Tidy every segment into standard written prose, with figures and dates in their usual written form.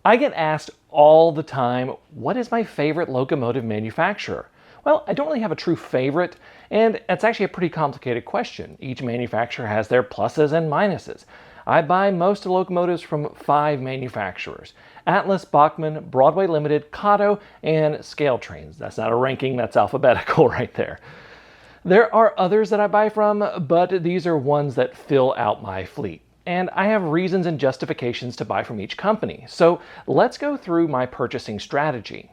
I get asked all the time, what is my favorite locomotive manufacturer? Well, I don't really have a true favorite, and it's actually a pretty complicated question. Each manufacturer has their pluses and minuses. I buy most locomotives from 5 manufacturers: Atlas, Bachmann, Broadway Limited, Kado, and Scale Trains. That's not a ranking, that's alphabetical right there. There are others that I buy from, but these are ones that fill out my fleet. And I have reasons and justifications to buy from each company. So let's go through my purchasing strategy.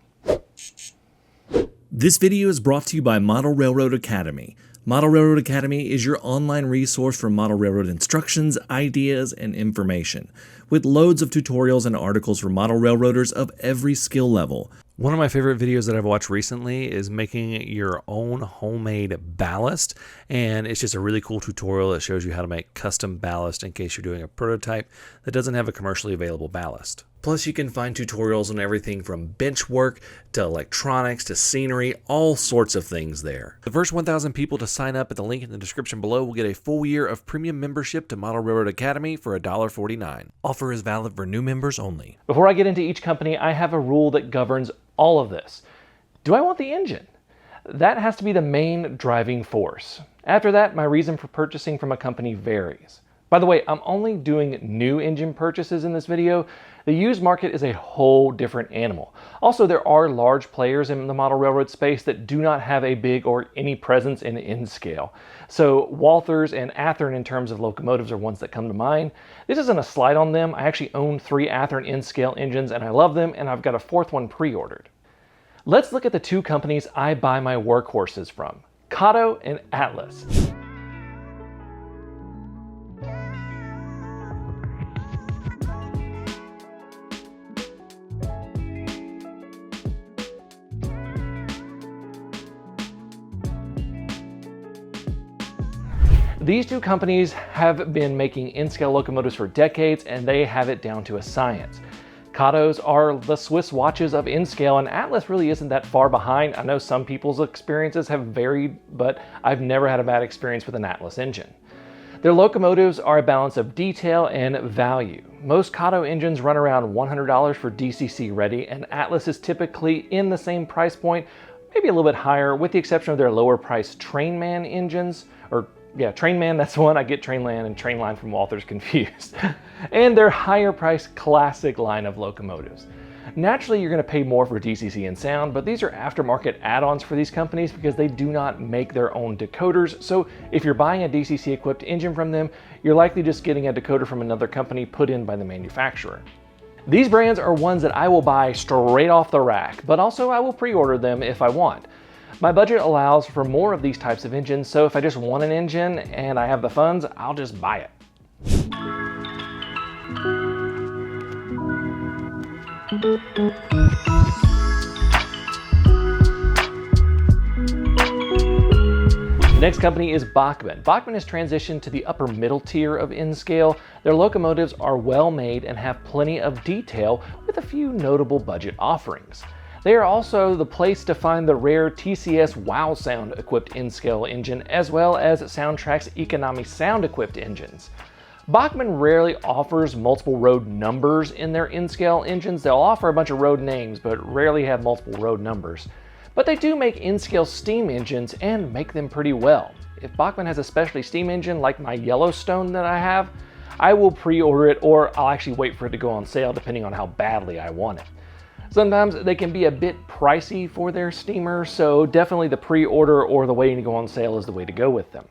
This video is brought to you by Model Railroad Academy. Model Railroad Academy is your online resource for model railroad instructions, ideas, and information, with loads of tutorials and articles for model railroaders of every skill level. One of my favorite videos that I've watched recently is making your own homemade ballast, and it's just a really cool tutorial that shows you how to make custom ballast in case you're doing a prototype that doesn't have a commercially available ballast. Plus, you can find tutorials on everything from bench work to electronics to scenery, all sorts of things there. The first 1,000 people to sign up at the link in the description below will get a full year of premium membership to Model Railroad Academy for $1.49. Offer is valid for new members only. Before I get into each company, I have a rule that governs all of this. Do I want the engine? That has to be the main driving force. After that, my reason for purchasing from a company varies. By the way, I'm only doing new engine purchases in this video. The used market is a whole different animal. Also, there are large players in the model railroad space that do not have a big or any presence in N-scale. So Walthers and Athearn in terms of locomotives are ones that come to mind. This isn't a slight on them. I actually own 3 Athearn N-scale engines and I love them, and I've got a 4th one pre-ordered. Let's look at the 2 companies I buy my workhorses from, Kado and Atlas. These 2 companies have been making N-scale locomotives for decades, and they have it down to a science. Kados are the Swiss watches of N-scale, and Atlas really isn't that far behind. I know some people's experiences have varied, but I've never had a bad experience with an Atlas engine. Their locomotives are a balance of detail and value. Most Kado engines run around $100 for DCC ready, and Atlas is typically in the same price point, maybe a little bit higher, with the exception of their lower priced Trainman engines, Trainman, that's the one. I get Trainland and Trainline from Walthers confused. And their higher priced classic line of locomotives. Naturally, you're going to pay more for DCC and sound, but these are aftermarket add-ons for these companies because they do not make their own decoders. So if you're buying a DCC equipped engine from them, you're likely just getting a decoder from another company put in by the manufacturer. These brands are ones that I will buy straight off the rack, but also I will pre-order them if I want. My budget allows for more of these types of engines, so if I just want an engine and I have the funds, I'll just buy it. The next company is Bachmann. Bachmann has transitioned to the upper middle tier of N-scale. Their locomotives are well made and have plenty of detail with a few notable budget offerings. They are also the place to find the rare TCS Wow Sound equipped N-scale engine, as well as Soundtrack's Economy Sound equipped engines. Bachmann rarely offers multiple road numbers in their N-scale engines. They'll offer a bunch of road names, but rarely have multiple road numbers. But they do make N-scale steam engines and make them pretty well. If Bachmann has a specialty steam engine like my Yellowstone that I have, I will pre-order it, or I'll actually wait for it to go on sale depending on how badly I want it. Sometimes they can be a bit pricey for their steamer, so definitely the pre-order or the waiting to go on sale is the way to go with them.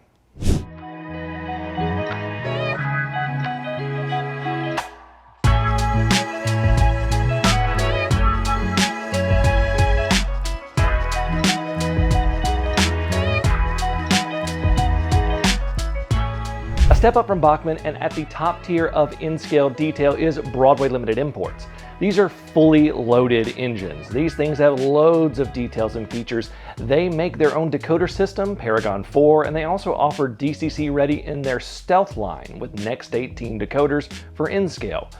A step up from Bachmann and at the top tier of N-scale detail is Broadway Limited imports. These are fully loaded engines. These things have loads of details and features. They make their own decoder system, Paragon 4, and they also offer DCC ready in their Stealth line with Next 18 decoders for N-scale.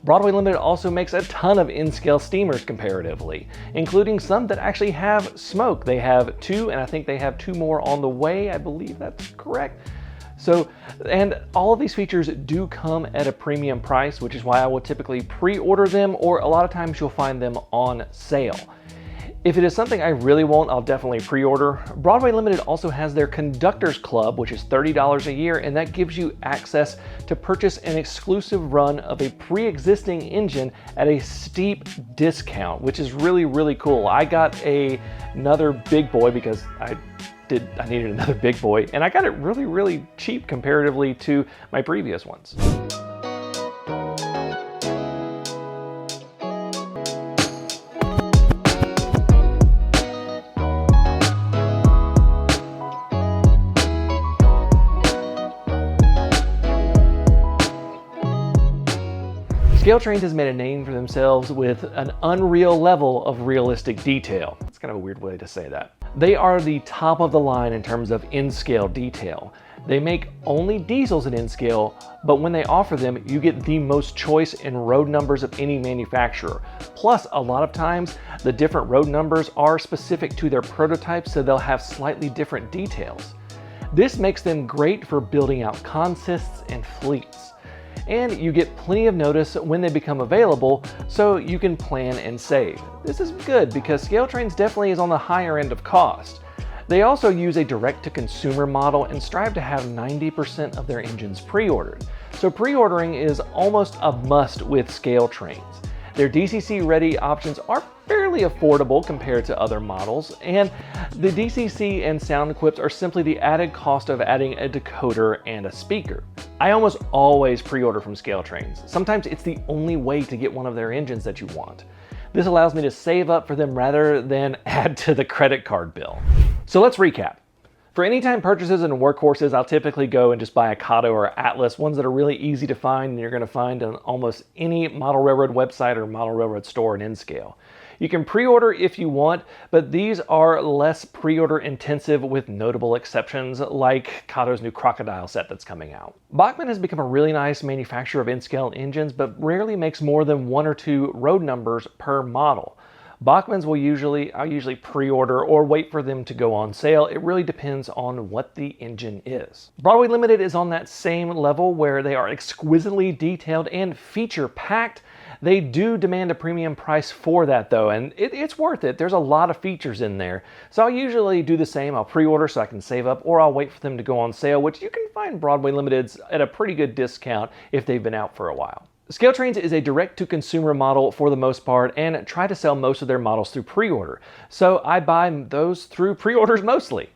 Broadway Limited also makes a ton of N-scale steamers comparatively, including some that actually have smoke. They have 2, and I think they have 2 more on the way. I believe that's correct. So, and all of these features do come at a premium price, which is why I will typically pre-order them, or a lot of times you'll find them on sale. If it is something I really want, I'll definitely pre-order. Broadway Limited also has their Conductors Club, which is $30 a year, and that gives you access to purchase an exclusive run of a pre-existing engine at a steep discount, which is really, really cool. I got another big boy because I needed another big boy, and I got it really, really cheap comparatively to my previous ones. Scale Trains has made a name for themselves with an unreal level of realistic detail. It's kind of a weird way to say that. They are the top of the line in terms of in-scale detail. They make only diesels in in-scale, but when they offer them, you get the most choice in road numbers of any manufacturer. Plus, a lot of times, the different road numbers are specific to their prototypes, so they'll have slightly different details. This makes them great for building out consists and fleets. And you get plenty of notice when they become available, so you can plan and save. This is good because Scale Trains definitely is on the higher end of cost. They also use a direct-to-consumer model and strive to have 90% of their engines pre-ordered. So pre-ordering is almost a must with Scale Trains. Their DCC-ready options are fairly affordable compared to other models, and the DCC and sound equips are simply the added cost of adding a decoder and a speaker. I almost always pre-order from Scale Trains. Sometimes it's the only way to get one of their engines that you want. This allows me to save up for them rather than add to the credit card bill. So let's recap. For anytime purchases and workhorses, I'll typically go and just buy a Kado or Atlas, ones that are really easy to find and you're going to find on almost any model railroad website or model railroad store in scale. You can pre-order if you want, but these are less pre-order intensive with notable exceptions like Kado's new Crocodile set that's coming out. Bachmann has become a really nice manufacturer of in-scale engines, but rarely makes more than 1 or 2 road numbers per model. Bachmann's I'll usually pre-order or wait for them to go on sale. It really depends on what the engine is. Broadway Limited is on that same level where they are exquisitely detailed and feature-packed. They do demand a premium price for that though, and it's worth it. There's a lot of features in there. So I'll usually do the same. I'll pre-order so I can save up, or I'll wait for them to go on sale, which you can find Broadway Limited's at a pretty good discount if they've been out for a while. Scale Trains is a direct-to-consumer model for the most part and try to sell most of their models through pre-order. So I buy those through pre-orders mostly.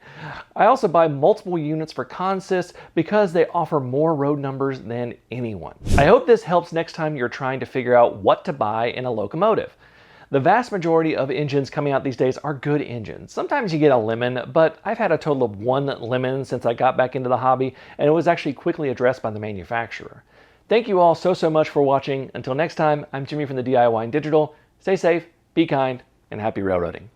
I also buy multiple units for consists because they offer more road numbers than anyone. I hope this helps next time you're trying to figure out what to buy in a locomotive. The vast majority of engines coming out these days are good engines. Sometimes you get a lemon, but I've had a total of 1 lemon since I got back into the hobby, and it was actually quickly addressed by the manufacturer. Thank you all so much for watching. Until next time, I'm Jimmy from the DIY and Digital. Stay safe, be kind, and happy railroading.